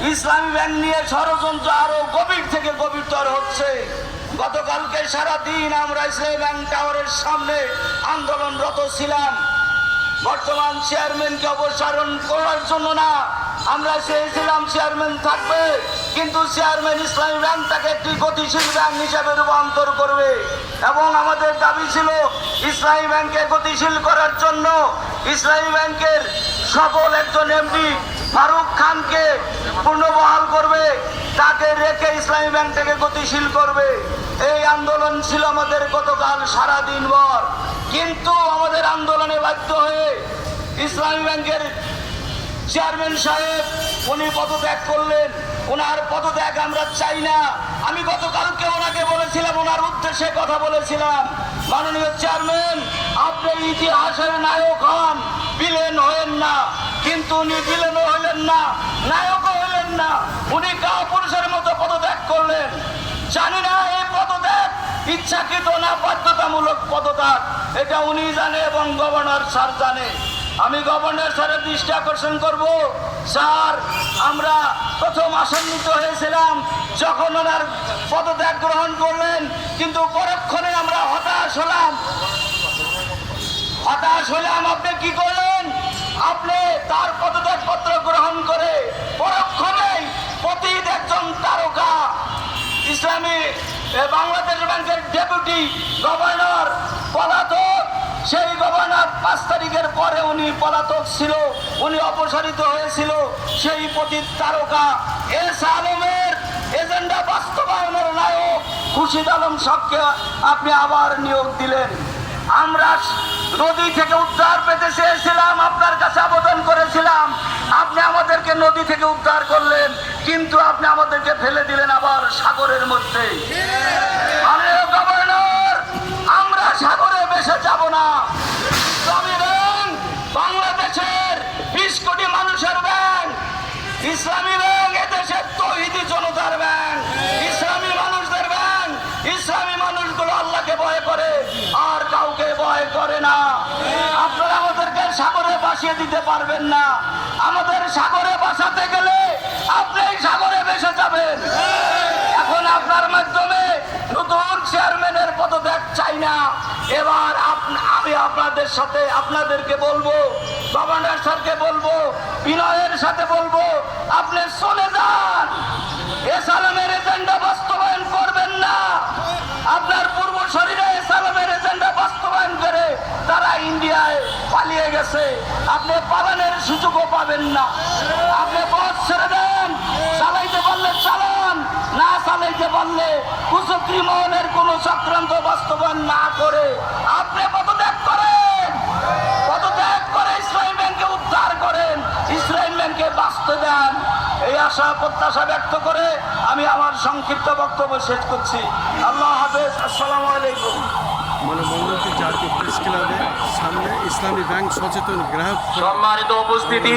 ইসলামী bank নিয়ে ষড়যন্ত্র আরো গভীর থেকে গভীরতর হচ্ছে। গতকালকে সারাদিন আমরা ইসলামী ব্যাংক টাওয়ারের সামনে আন্দোলনরত ছিলাম। বর্তমান চেয়ারম্যানকে অপসারণ করার জন্য না, আমরা চেয়েছিলাম চেয়ারম্যান থাকবে, কিন্তু চেয়ারম্যান ইসলামী ব্যাংকটাকে একটি গতিশীল ব্যাংক হিসেবে রূপান্তর করবে। এবং আমাদের দাবি ছিল ইসলামী ব্যাংকে গতিশীল করার জন্য ইসলামী ব্যাংকের সফল একজন এমডি ফারুক খানকে পুনর্বহাল করবে, তাকে রেখে ইসলামী ব্যাংকটাকে গতিশীল করবে। এই আন্দোলন ছিল আমাদের গতকাল সারাদিন ভর। কিন্তু আমাদের আন্দোলনে বাধ্য হয়ে ইসলামী ব্যাংকের চেয়ারম্যান সাহেব উনি পদত্যাগ করলেন। ওনার পদত্যাগ আমরা চাই না। আমি গতকালকে ওনাকে বলেছিলাম, ওনার উদ্দেশ্যে কথা বলেছিলাম, মাননীয় চেয়ারম্যান আপনি ইতিহাসের নায়ক হন, বিলেন হলেন না। কিন্তু উনি বিলেনও হলেন না, নায়কও হলেন না, উনি কাপুরুষের মতো পদত্যাগ করলেন। জানি না এই পদত্যাগ ইচ্ছাকৃত না বাধ্যতামূলক পদত্যাগ, এটা উনি জানে এবং গভর্নর স্যার জানে। আমি গভর্নর স্যারের দৃষ্টি আকর্ষণ করব, স্যার আমরা প্রথম আশান্বিত হয়েছিলাম যখন ওনার পদত্যাগ গ্রহণ করলেন, কিন্তু পরক্ষণে আমরা হতাশ হলাম। আপনি কি করলেন? আপনি তার পদত্যাগ পত্র গ্রহণ করে পরক্ষণেই পতিত একজন তারকা ইসলামী বাংলাদেশ ব্যাংকের ডেপুটি গভর্নর পলাতক, সেই গভর্নর 5 তারিখের পরে উনি পলাতক ছিল, উনি অপসারিত হয়েছিল। সেই পতিত তারকা এস আলমের এজেন্ডা বাস্তবায়নের নায়ক খুরশিদ আলম সবকে আপনি আবার নিয়োগ দিলেন। আমরা নদী থেকে উদ্ধার পেতে চেয়েছিলাম, আপনার কাছে আবেদন করেছিলাম, আপনি আমাদেরকে নদী থেকে উদ্ধার করলেন, কিন্তু আপনি আমাদেরকে ফেলে দিলেন আবার সাগরের মধ্যে। মাননীয় গভর্নর, আমরা সাগরে ভেসে যাব না। ইসলামী ব্যাংক বাংলাদেশের 20 কোটি মানুষের ব্যাংক। ইসলামী ব্যাংক এদেশের তৌহিদি জনতার ব্যাংক, ইসলামী মানুষদের ব্যাংক। ইসলামী মানুষগুলো আল্লাহকে ভয় করে আর কাউকে ভয় করে না। আপনারা আমাদেরকে সাগরে ভাসিয়ে দিতে পারবেন না। আমাদের সাগরে ভাসাতে গেলে আপনি সাগরে ভেসে যাবেন। এখন আপনার মাধ্যমে নতুন চেয়ারম্যানের পদত্যাগ চাই না। এবার আমি আপনাদেরকে বলবো, গভর্নর স্যারকে বলবো, বিনয়ের সাথে বলবো, আপনি চলে যান। এস আলমের এজেন্ডা বাস্তবায়ন করবেন না। আপনার পূর্বশরীরা এস আলমের এজেন্ডা বাস্তবায়ন করে তারা ইন্ডিয়ায় পালিয়ে গেছে। আপনি পালানোর সুযোগও পাবেন না। আপনি পথ ছেড়ে দেন, চালাইতে পারলে চালান, না চালাইতে পারলে কুচক্রি মহলের কোন চক্রান্ত বাস্তবায়ন না করে আপনি পদত্যাগ করেন। পদত্যাগ করে ইসলামী ব্যাংকে উদ্ধার করেন, ইসলামী ব্যাংকে বাঁচতে দেন। এই আশা প্রত্যাশা ব্যক্ত করে আমি আমার সংক্ষিপ্ত বক্তব্য শেষ করছি। আল্লাহ হাফেজ, আসসালামু আলাইকুম। মৌলভী জাতীয় প্রেস ক্লাবের সামনে ইসলামী ব্যাংক সচেতন গ্রাহক সম্মানিত উপস্থিতি,